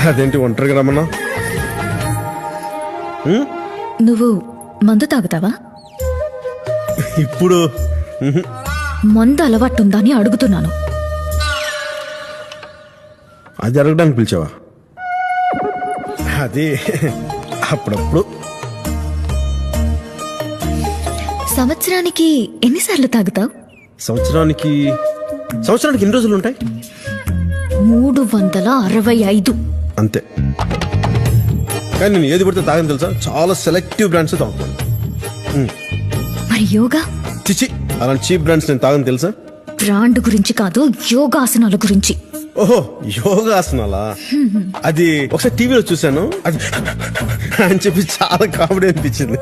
అదేంటి ఒంటరిగా రమ్మన్నా? నువ్వు మందు తాగుతావా? ఇప్పుడు మందు అలవాటుందా అని అడుగుతున్నాను. అది అడగడానికి పిలిచావా? అది అప్పుడప్పుడు. సంవత్సరానికి ఎన్నిసార్లు తాగుతావు? సంవత్సరానికి ఎన్ని రోజులు ఉంటాయి? 365. అంతే. కానీ నేను ఏది పడితే తాగని తెలుసా? చాలా సెలెక్టివ్ బ్రాండ్స్ తాగుతాను. మరి యోగా? చిచి, అలాంటి చీప్ బ్రాండ్స్ నేను తాగని తెలుసా? బ్రాండ్ గురించి కాదు, యోగాసనాల గురించి. ఓహో, యోగాసనాలా? అది ఒకసారి టీవీలో చూశాను, అది అని చెప్పి చాలా కామెడీ అనిపించింది.